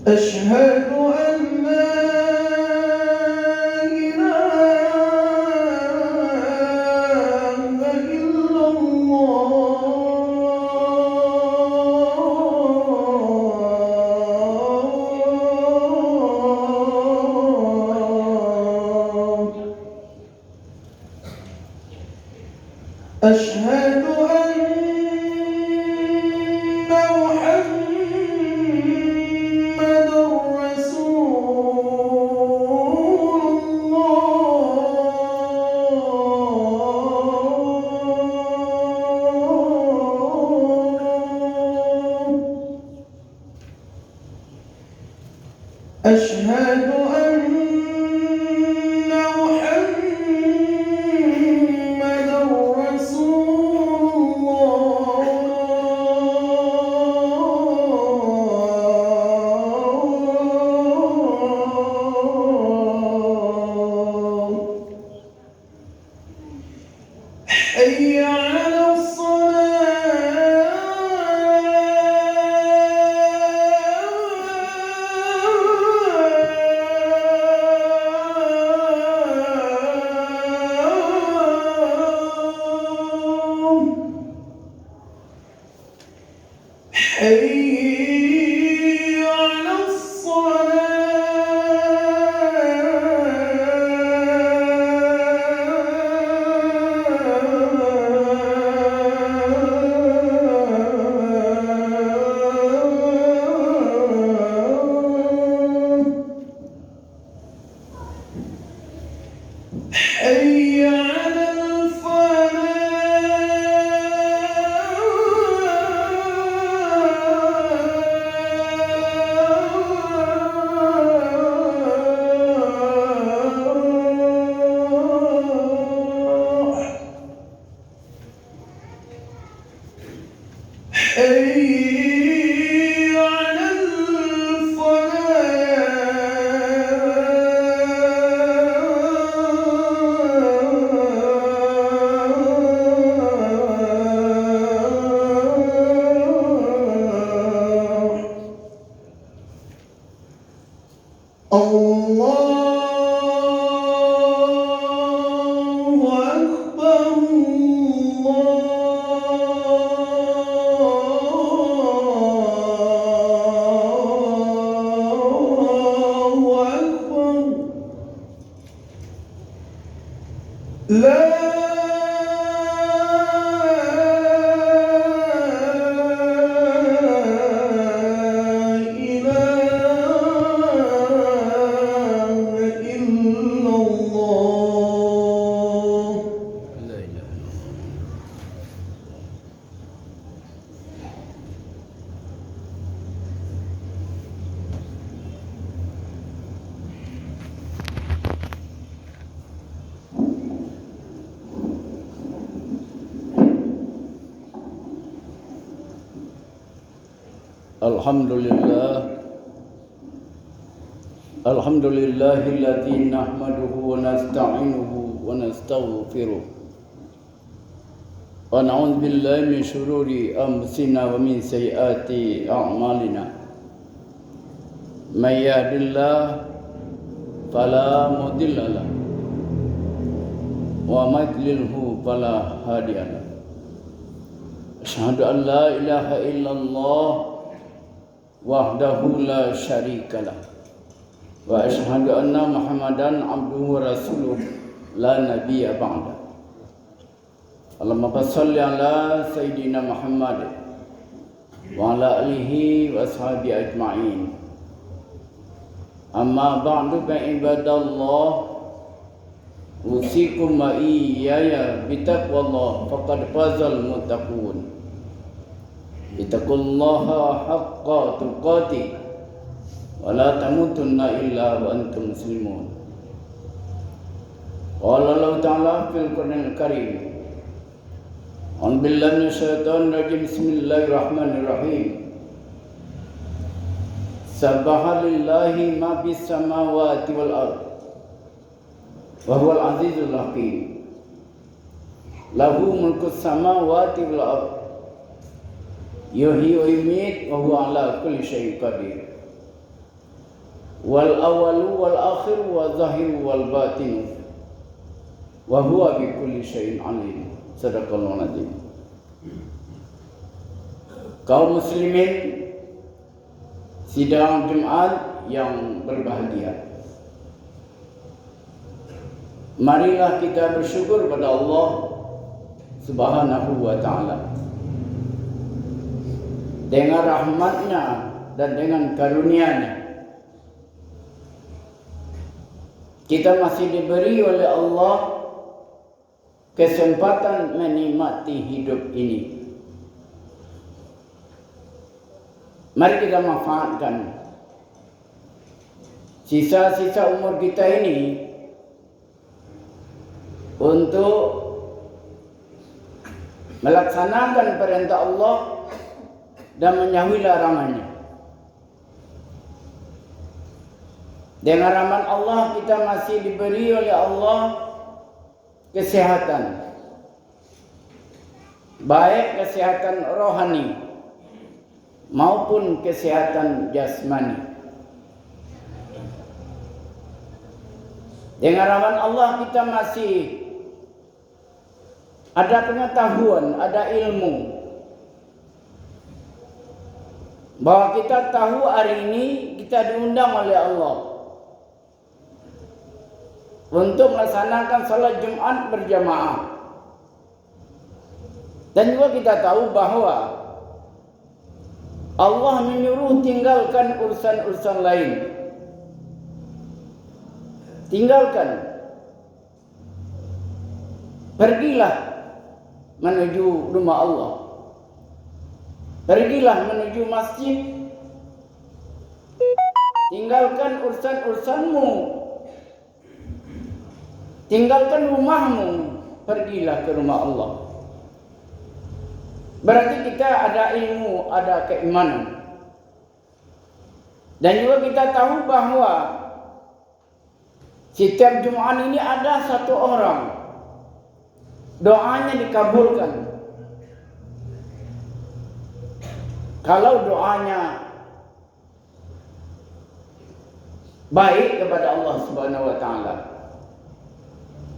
أشهد أن لا إله إلا الله. أشهد أن محمد رسول الله. أشهد أن محمد رسول الله. حي على حي على الصلاة. حي على حي على الفلاح. الله أكبر. الله أكبر. لا Alhamdulillahilladzi nahmaduhu wa nasta'inuhu wa nastaghfiruh wa na'udzu billahi min shururi anfusina wa min sayyiati a'malina. May yahdihillahu fala mudilla lahu wa may yudlilhu fala hadiya lahu. Asyhadu an la ilaha illallah wahdahu la syarika lah wa asyhadu anna Muhammadan abduhu wa rasuluh la nabiyya ba'da. Allahumma shalli ala sayyidina Muhammad wa ala alihi wa ashabihi ajma'in. Amma ba'du fa ibadallah, usikum wa iyaya bitaqwallah faqad fazal muttaqun. Ittaqullaha haqqa tuqatih wa la tamutunna illa wa antum muslimun. Qala Allah Ta'ala fil Qur'anil Karim, a'udzu billahi minasyaitonir rajim, bismillahirrahmanirrahim. Sabbaha lillahi ma fis samawati wal ard wa huwal azizul hakim. Lahu mulkus samawati wal ard yuhyi wa yumiit wa huwa ala kulli syai'in qadir. wal awalu wal akhiru wal zahiru wal batinu wa huwa bi kulli syai'in alim. Sadaqallahu azim. Kaum muslimin sidang Jumat yang berbahagia, marilah kita bersyukur pada Allah Subhanahu wa ta'ala. Dengan rahmatnya dan dengan karunia-Nya, kita masih diberi oleh Allah kesempatan menikmati hidup ini. Mari kita manfaatkan sisa-sisa umur kita ini untuk melaksanakan perintah Allah dan menjauhi larangannya. Dengan rahmat Allah kita masih diberi oleh Allah kesehatan, baik kesehatan rohani maupun kesehatan jasmani. Dengan rahmat Allah kita masih ada pengetahuan, ada ilmu, bahwa kita tahu hari ini kita diundang oleh Allah untuk melaksanakan salat Jumat berjamaah. Dan juga kita tahu bahwa Allah menyuruh tinggalkan urusan-urusan lain. Tinggalkan. Pergilah menuju rumah Allah. Pergilah menuju masjid. Tinggalkan urusan-urusanmu. Tinggalkan rumahmu. Pergilah ke rumah Allah. Berarti kita ada ilmu, ada keimanan. Dan juga kita tahu bahwa setiap Jumat ini ada satu orang doanya dikabulkan. Kalau doanya baik kepada Allah Subhanahu wa taala.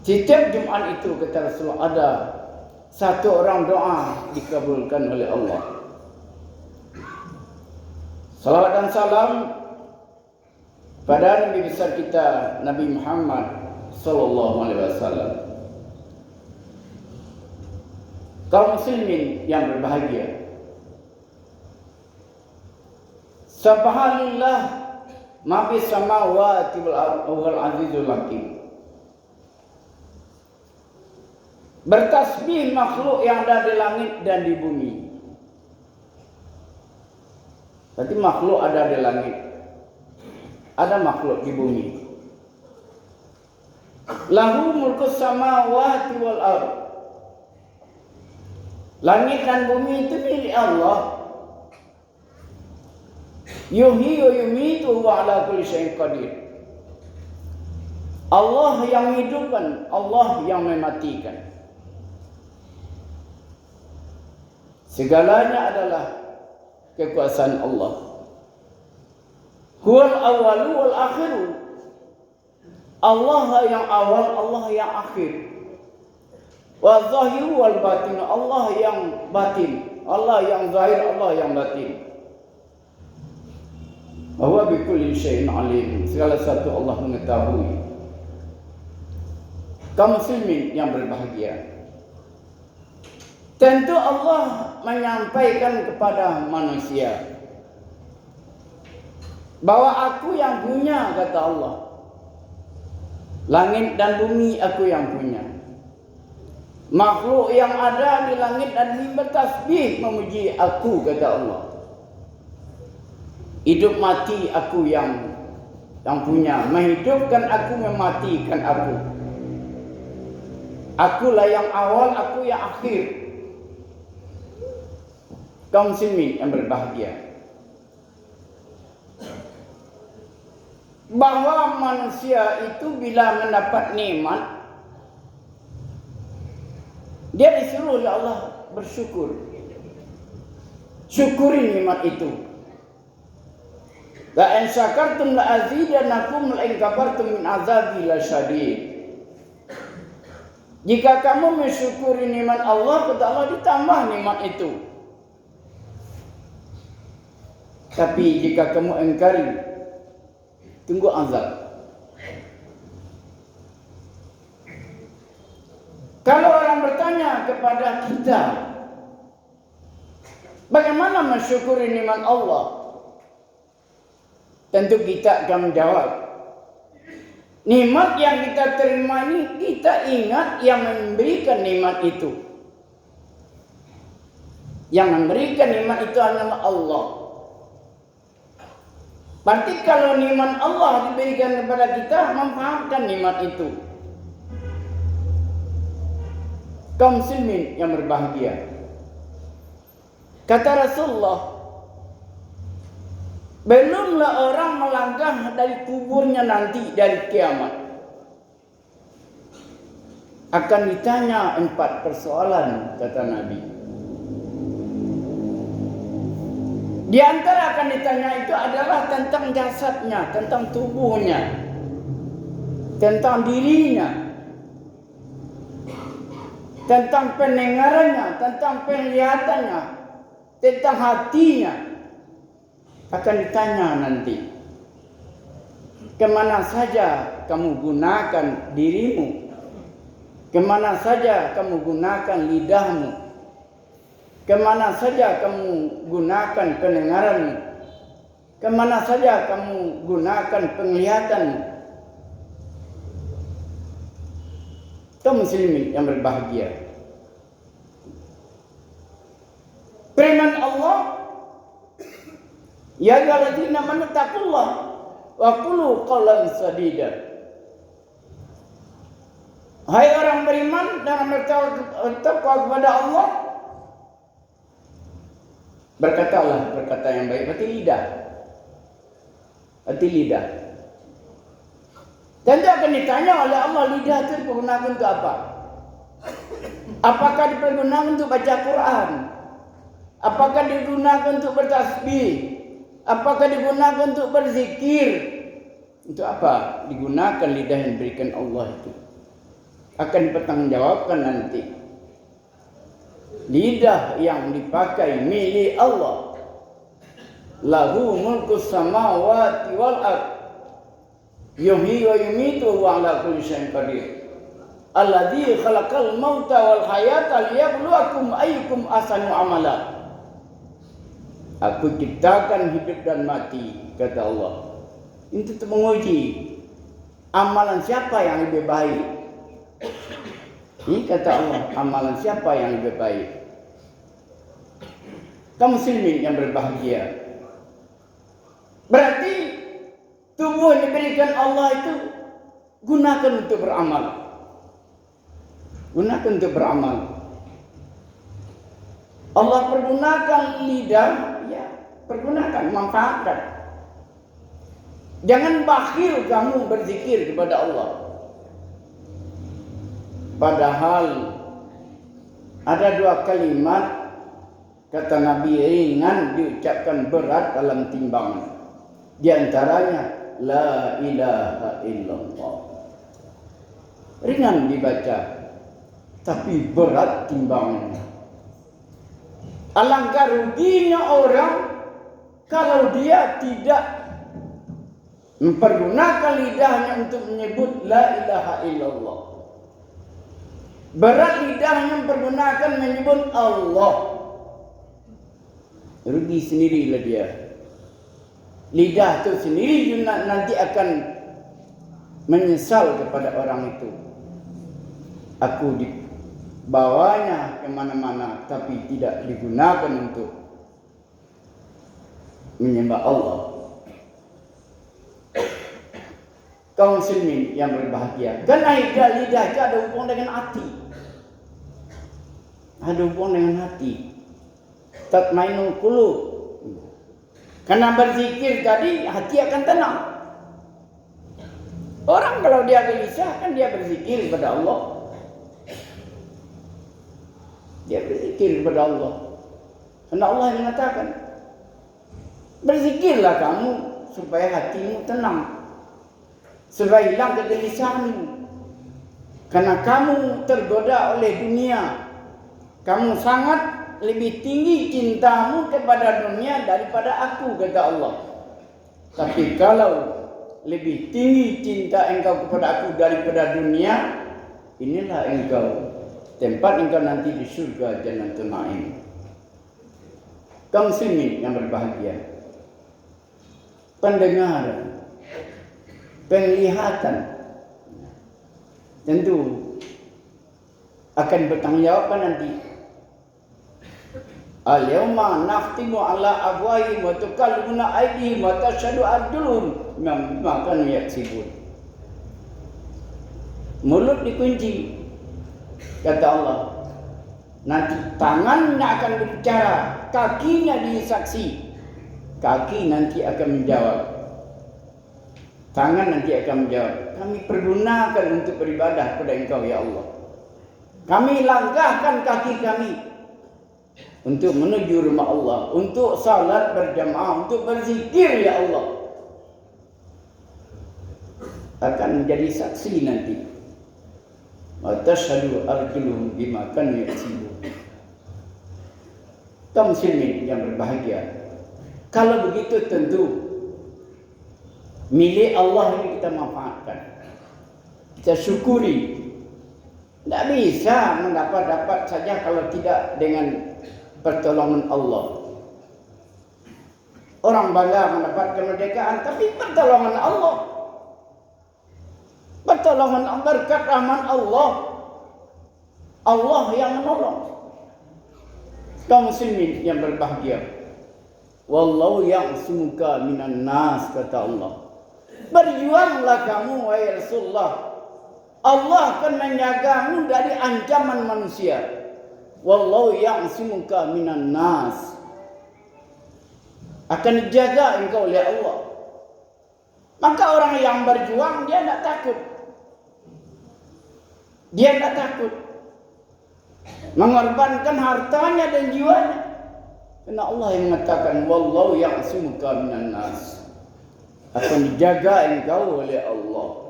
Setiap Jumat itu kata Rasulullah ada satu orang doa dikabulkan oleh Allah. Salawat dan salam pada Nabi besar kita Nabi Muhammad sallallahu alaihi wasallam. Kaum muslimin yang berbahagia, subhanallah ma fis samawati wal azizul hakim. Bertasbih makhluk yang ada di langit dan di bumi. Berarti makhluk ada di langit, ada makhluk di bumi. Lahu mulkus samawati wal ardh. Langit dan bumi itu milik Allah. Yuhyi wa yumitu wa ala kulli syai'in qadir. Allah yang menghidupkan, Allah yang mematikan. Segalanya adalah kekuasaan Allah. Huwal awalu wal akhiru. Allah yang awal, Allah yang akhir. Wa zahiru wal batin. Allah yang batin. Allah yang zahir, Allah yang batin. Wa huwa bi kulli syai'in alim. Segala satu Allah mengetahui. Kaum muslimin yang berbahagia, tentu Allah menyampaikan kepada manusia bahwa aku yang punya, kata Allah. Langit dan bumi aku yang punya. Makhluk yang ada di langit dan bumi bertasbih memuji aku, kata Allah. Hidup mati aku yang punya. Menghidupkan aku, mematikan aku. Akulah yang awal, aku yang akhir. Kaum muslimin yang berbahagia, bahwa manusia itu bila mendapat nikmat, dia disuruh oleh Allah bersyukur. Syukuri nikmat itu. La in syakartum la azidannakum la in kafartum min azabi lasyadid. Jika kamu mensyukuri nikmat Allah, kata Allah ditambah nikmat itu. Tapi jika kamu ingkari, tunggu azab. Kalau orang bertanya kepada kita, bagaimana mensyukuri nikmat Allah? Tentu kita akan menjawab, nikmat yang kita terima ini kita ingat yang memberikan nikmat itu. Yang memberikan nikmat itu adalah Allah. Berarti kalau nikmat Allah diberikan kepada kita, manfaatkan nikmat itu. Kaum muslimin yang berbahagia, kata Rasulullah, belumlah orang melangkah dari kuburnya nanti dari kiamat, akan ditanya 4 persoalan, kata Nabi. Di antara akan ditanya itu adalah tentang jasadnya, tentang tubuhnya, tentang dirinya, tentang pendengarannya, tentang penglihatannya, tentang hatinya. Akan ditanya nanti, kemana saja kamu gunakan dirimu, kemana saja kamu gunakan lidahmu, kemana saja kamu gunakan pendengaranmu, kemana saja kamu gunakan penglihatanmu. Kaum muslimin yang berbahagia, firman Allah, ya ayyuhalladzina amanu taqullah wa qulu qawlan sadida. Hai orang beriman, dan bertakwa kepada Allah, berkatalah perkata yang baik. Berarti lidah. Tentu akan ditanya oleh Allah, lidah itu digunakan untuk apa? Apakah dipergunakan untuk baca Quran? Apakah digunakan untuk bertasbih? Apakah digunakan untuk berzikir? Untuk apa digunakan lidah yang diberikan Allah itu? Akan dipertanggungjawabkan nanti. Lidah yang dipakai milik Allah. Lahu mulkus samawati wal ardh. Yuhyi wa yumitu wa ala kulli syai'in qadir. Alladzi khalaqal mauta wal hayata liyabluwakum ayyukum ahsanu amala. Aku ciptakan hidup dan mati, kata Allah. Itu untuk menguji amalan siapa yang lebih baik. Ini kata Allah, amalan siapa yang lebih baik. Kaum muslimin yang berbahagia, berarti tubuh yang diberikan Allah itu gunakan untuk beramal. Gunakan untuk beramal. Allah pergunakan lidah, ya pergunakan, manfaatkan. Jangan bakhil kamu berzikir kepada Allah. Padahal ada 2 kalimat, kata Nabi, ringan diucapkan, berat dalam timbangan. Di antaranya la ilaha illallah. Ringan dibaca, tapi berat timbangannya. Alangkah ruginya orang kalau dia tidak mempergunakan lidahnya untuk menyebut la ilaha illallah. Berat lidahnya mempergunakan menyebut Allah. Rugi sendirilah dia. Lidah itu sendiri nanti akan menyesal kepada orang itu. Aku dibawanya kemana-mana, tapi tidak digunakan untuk menyembah Allah. Kaum muslimin yang berbahagia, karena lidah itu ada hubungan dengan hati. Ada hubungan dengan hati. Tatmainul qulub. Karena berzikir tadi, hati akan tenang. Orang kalau dia gelisah, kan dia berzikir kepada Allah. Dia berzikir kepada Allah. Karena Allah yang mengatakan, berzikirlah kamu supaya hatimu tenang, supaya hilang kegelisahanmu. Karena kamu tergoda oleh dunia, kamu sangat lebih tinggi cintamu kepada dunia daripada aku, kata Allah. Tapi kalau lebih tinggi cinta engkau kepada aku daripada dunia, inilah engkau, tempat engkau nanti di surga Jannatul Na'im. Kaum muslimin yang berbahagia, pendengaran, penglihatan tentu akan bertanggung jawab nanti. Al-yawma nakhtimu ala afwahihim wa tukallimuna aydihim wa tashhadu arjuluhum bima kanu yaksibun. Mulut dikunci, kata Allah. Nanti tangannya akan berbicara, kakinya disaksi. Kaki nanti akan menjawab, tangan nanti akan menjawab. Kami pergunakan untuk beribadah kepada Engkau, ya Allah. Kami langkahkan kaki kami untuk menuju rumah Allah, untuk salat berjamaah, untuk berzikir, ya Allah. Akan menjadi saksi nanti. Wa tashhadu arjuluhum bima kanu yaksibun. Kaum muslimin yang berbahagia, kalau begitu tentu milik Allah ini kita manfaatkan, kita syukuri. Tidak bisa mendapat saja kalau tidak dengan pertolongan Allah. Orang bangga mendapat kemerdekaan, tapi pertolongan Allah, pertolongan berkat rahmat Allah, Allah yang menolong. Kaum muslimin yang berbahagia, wallahu ya'sumuka minan nas, kata Allah. Berjuanglah kamu, wahai Rasulullah. Allah akan menjagamu dari ancaman manusia. Wallahu ya'sumuka minan nas. Akan dijaga engkau oleh Allah. Maka orang yang berjuang dia tidak takut. Dia tidak takut mengorbankan hartanya dan jiwanya. Karena Allah yang mengatakan wallahu ya'sumuka minan nas. Akan dijaga engkau oleh Allah.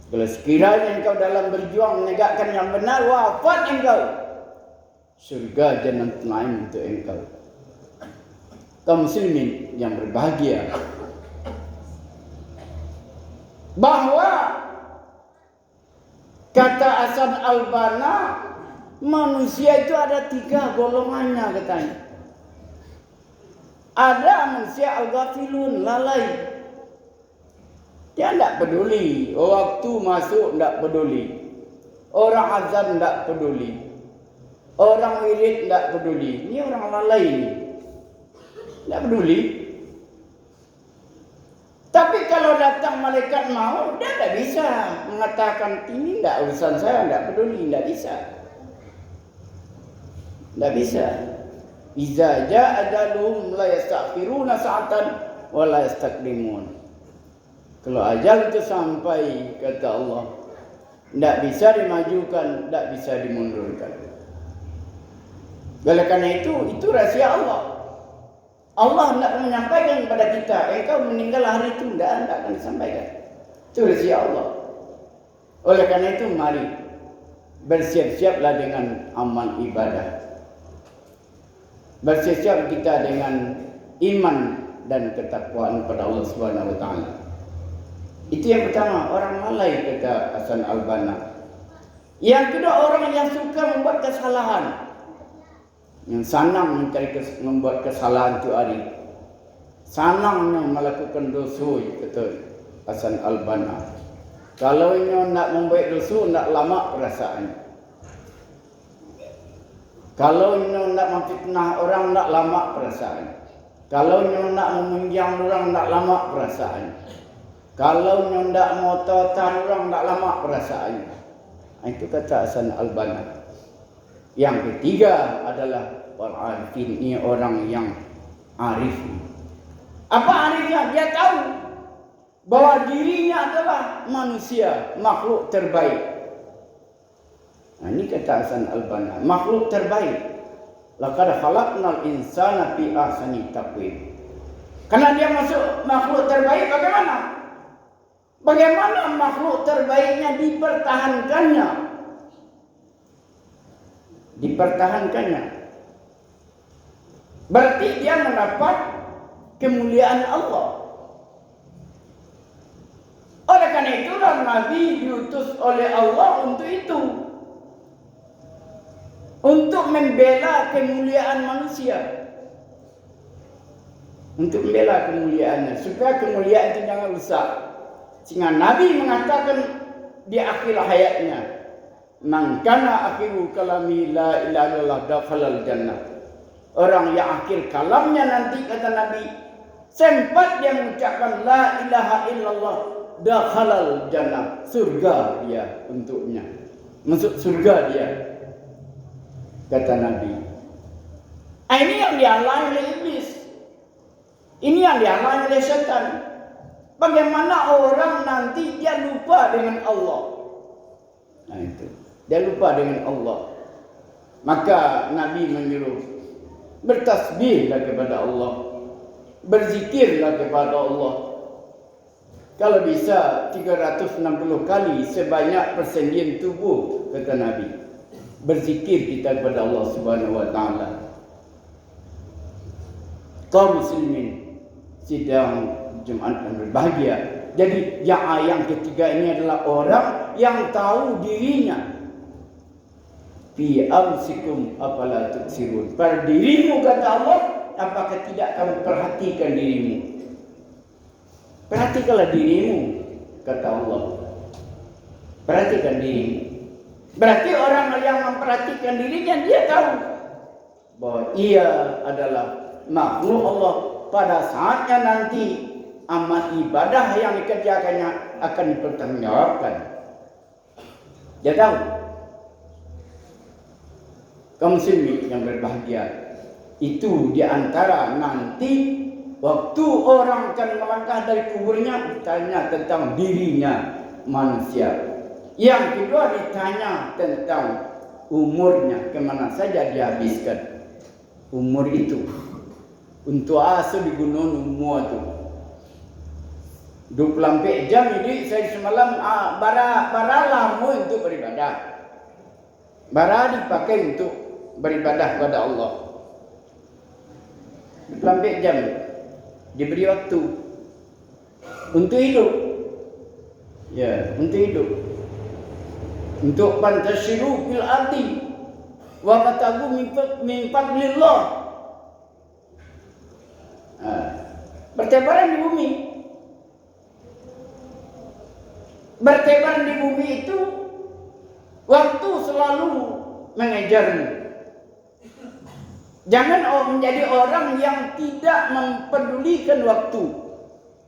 Kalau sekiranya engkau dalam berjuang menegakkan yang benar, wafat engkau, surga Jannatul Na'im untuk engkau. Kaum muslimin yang berbahagia, bahwa kata Hasan al-Banna, manusia itu ada 3 golongannya katanya. Ada manusia al-ghafilun, lalai. Dia tidak peduli. Waktu masuk tidak peduli. Orang azan tidak peduli. Orang wirid tidak peduli. Ini orang lalai ini. Tidak peduli. Tapi kalau datang malaikat maut, dia tidak bisa mengatakan ini tidak urusan saya, tidak peduli. Tidak bisa. Tidak bisa. Iza ja'a ajaluhum la yastakhiruna sa'atan wa la yastaqdimun. Kalau ajal itu sampai, kata Allah, tidak bisa dimajukan, tidak bisa dimundurkan. Oleh karena itu rahasia Allah. Allah tidak menyampaikan kepada kita, engkau meninggal hari itu, tidak akan disampaikan. Itu rahasia Allah. Oleh karena itu mari bersiap-siaplah dengan amal ibadah. Bersiap-siap kita dengan iman dan ketakwaan kepada Allah Subhanahu wa taala. Itu yang pertama, orang lalai, kata Hasan al-Banna. Yang kedua, orang yang suka membuat kesalahan, yang senang membuat kesalahan itu hari, senangnya melakukan dosa, kata Hasan al-Banna. Kalau ini nak membuat dosa, nak lama perasaannya. Kalau ini nak memfitnah orang, nak lama perasaannya. Kalau ini nak memunjang orang, nak lama perasaannya. Kalau nyendak mototan orang tak lama perasaannya. Itu kata Hasan al-Banna. Yang ketiga adalah wal arifin, ini orang yang arif. Apa arifnya? Dia tahu bahwa dirinya adalah manusia, makhluk terbaik. Nah, ini kata Hasan al-Banna, makhluk terbaik. Laqad khalaqnal insana fi ahsani taqwim. Karena dia masuk makhluk terbaik, bagaimana? Bagaimana makhluk terbaiknya dipertahankannya? Dipertahankannya. Berarti dia mendapat kemuliaan Allah. Oleh karena itulah Nabi diutus oleh Allah untuk itu. Untuk membela kemuliaan manusia. Untuk membela kemuliaannya, supaya kemuliaan itu jangan rusak. Sehingga Nabi mengatakan di akhir hayatnya, "Man kana akhiru kalami la ilaha illallah dakhalal jannah." Orang yang akhir kalamnya nanti, kata Nabi, sempat dia mengucapkan la ilaha illallah, dakhalal jannah, surga dia untuknya, masuk surga dia, kata Nabi. Ini yang dihalangi oleh iblis. Ini yang dihalangi oleh setan. Bagaimana orang nanti dia lupa dengan Allah. Nah itu, dia lupa dengan Allah. Maka Nabi menyuruh, bertasbihlah kepada Allah, berzikirlah kepada Allah. Kalau bisa 360 kali sebanyak persendian tubuh, kata Nabi. Berzikir kita kepada Allah Subhanahu wa taala. Kaum muslimin sidang Jumat yang berbahagia. Jadi yang ketiga ini adalah orang yang tahu dirinya. Fi amsikum afala tubsirun. Pada dirimu, kata Allah, apakah tidak kamu perhatikan dirimu? Perhatikanlah dirimu, kata Allah. Perhatikan dirimu. Berarti orang yang memperhatikan dirinya, dia tahu bahwa ia adalah makhluk Allah. Pada saatnya nanti amal ibadah yang dikerjakannya akan dipertanggungjawabkan. Dia tahu. Kaum muslimin yang berbahagia, itu di antara nanti waktu orang akan melangkah dari kuburnya, ditanya tentang dirinya manusia. Yang kedua ditanya tentang umurnya, kemana saja dihabiskan umur itu. Untuk asuh di gunung semua tu 24 jam ini saya semalam bara lama untuk beribadah. Bara dipakai untuk beribadah kepada Allah. 24 jam diberi waktu untuk hidup. Ya, untuk hidup. Untuk pantasyiru fil ardi wa batagu min fadlillah. Bertebaran di bumi. Bertebaran di bumi itu waktu selalu mengejarmu. Jangan menjadi orang yang tidak mempedulikan waktu.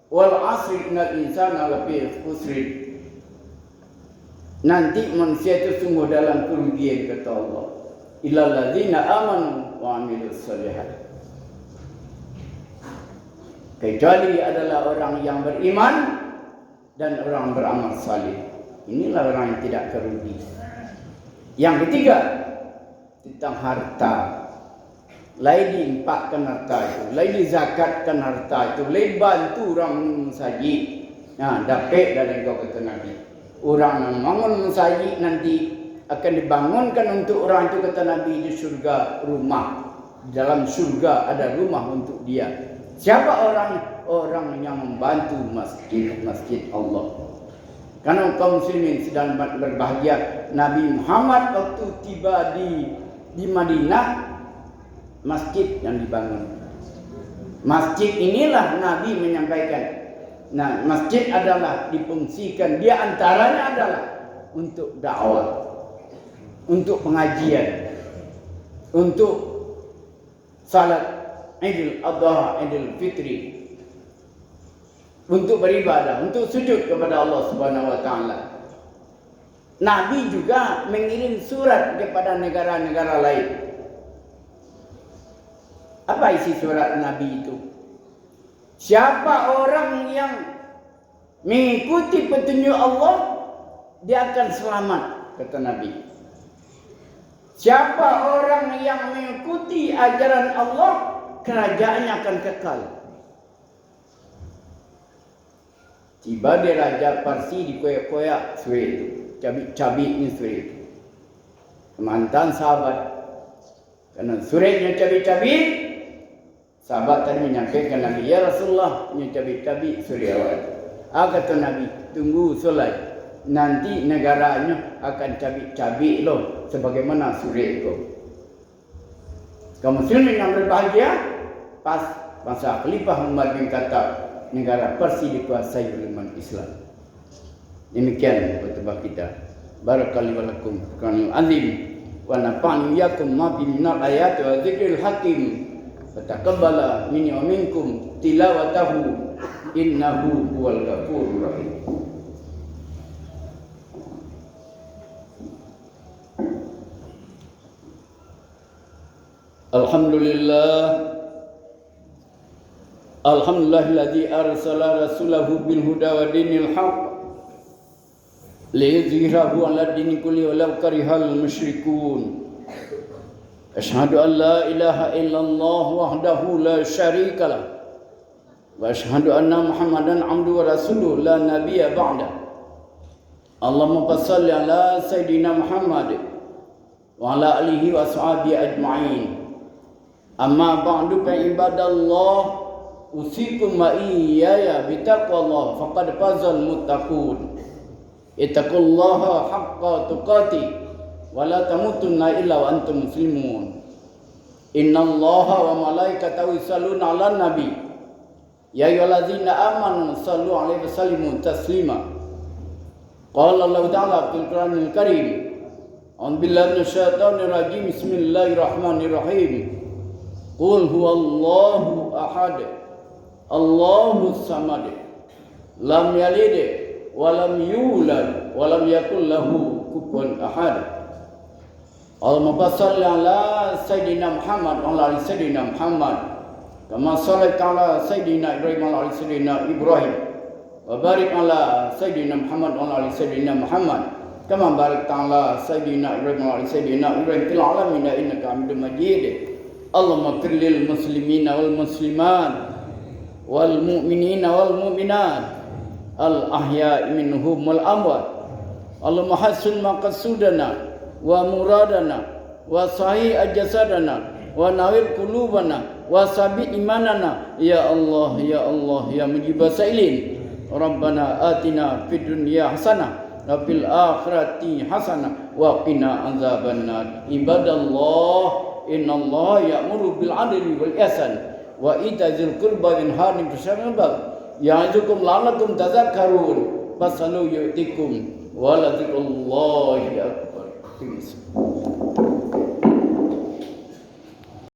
Wal asri innal insana lafi khusr. Nanti manusia itu sungguh dalam kerugian, kata Allah. Illal ladzina amanu wa amilus shalihat. Kecuali adalah orang yang beriman dan orang beramal saleh. Inilah orang yang tidak kerugi. Yang ketiga, tentang harta. Lain diimpakkan harta itu, lain dizakatkan harta itu, lain bantu orang mensaji. Nah, dapat dari engkau, kata Nabi. Orang membangun mensaji nanti akan dibangunkan untuk orang itu, kata Nabi, di surga rumah. Di dalam surga ada rumah untuk dia. Siapa orang yang membantu masjid Allah? Karena kaum muslimin sedang berbahagia, Nabi Muhammad waktu tiba di Madinah, masjid yang dibangun. Masjid inilah Nabi menyampaikan. Nah, masjid adalah difungsikan, dia antaranya adalah untuk dakwah, untuk pengajian, untuk salat Idul Adha, Idul Fitri, untuk beribadah, untuk sujud kepada Allah Subhanahu wa taala. Nabi juga mengirim surat kepada negara-negara lain. Apa isi surat Nabi itu? Siapa orang yang mengikuti petunjuk Allah, dia akan selamat, kata Nabi. Siapa orang yang mengikuti ajaran Allah, kerajaannya akan kekal. Tiba dia Raja Parsi dikoyak-koyak suri itu. Cabik-cabik ni suri itu. Mantan sahabat. Karena surinya cabik-cabik, sahabat tadi menyampaikan Nabi, ya Rasulullah, ini cabik-cabik suri awal. Kata Nabi, tunggu selai. Nanti negaranya akan cabik-cabik loh, sebagaimana suri itu. Kaum muslimin yang berbahagia, pas masa Khalifah Umar bin Khattab, negara Parsi dikuasai oleh umat Islam. Demikian khutbah kita. Barakallahu walakum Qur'anul azim wa nafa'ani iyyakum ma bi minal ayati wa dzikril hakim. Fataqabbala minni wa minkum tilawatahu innahu huwal ghafurur rahim. Alhamdulillahilladzi arsala rasulahu bil huda wa dinil haqq liyudhhirahu 'ala dini kulli walau karihal musyrikun. Asyhadu an la ilaha illallah wahdahu la syarika lah wa asyhadu anna Muhammadan 'abduhu wa rasuluhu la nabiyya ba'da. Allahumma shalli 'ala sayidina Muhammad wa 'ala alihi wa ashabihi ajma'in. Amma ba'du fa ibadallah usikum ma iyaya bitaqwallah faqad fazal muttaqun. Ittaqullaha haqqa tuqatih wa la tamutunna illa wa antum muslimun. Innallaha wa malaikatahu yusalluna 'alan nabi. Ya ayyuhallazina amanu sallu 'alaihi wa sallimu taslima. Qala Allah Ta'ala fil Qur'anil Karim. A'udzu billahi minasyaitonir rajim. Bismillahirrahmanirrahim. Qul huwallahu ahad. Allahus samad. Lam yalid wa lam yulad wa lam yakul lahu kufuwan ahad. Allahumma shalli ala sayidina Muhammad wa ala ali sayidina Muhammad kama shallaita ala sayidina Ibrahim wa ala ali sayidina Ibrahim wa barik ala sayidina Muhammad wa ala ali sayidina Muhammad kama barakta ala sayidina Ibrahim wa ala ali sayidina Ibrahim fil alamin innaka Hamidum Majid. Allahumma ighfir lil muslimina wal muslimat wal mu'minina wal mu'minat al ahya'i minhum wal amwat. Allahumma hassin maqsudana wa muradana wa sahih jasadana wa nawir qulubana wa sabit imanana ya Allah ya Allah ya mujibas sailin. Rabbana atina fid dunya hasanah wa fil akhirati hasanah wa qina azabannar. Ibadallah innallaha ya'muru bil 'adli wal ihsan wa ita'zil qurba wa yanha 'anil fahsya'i wal munkar ya'idzukum la'allakum tadhakkarun fasalu yu'tikum wa la dzikrullahi akbar.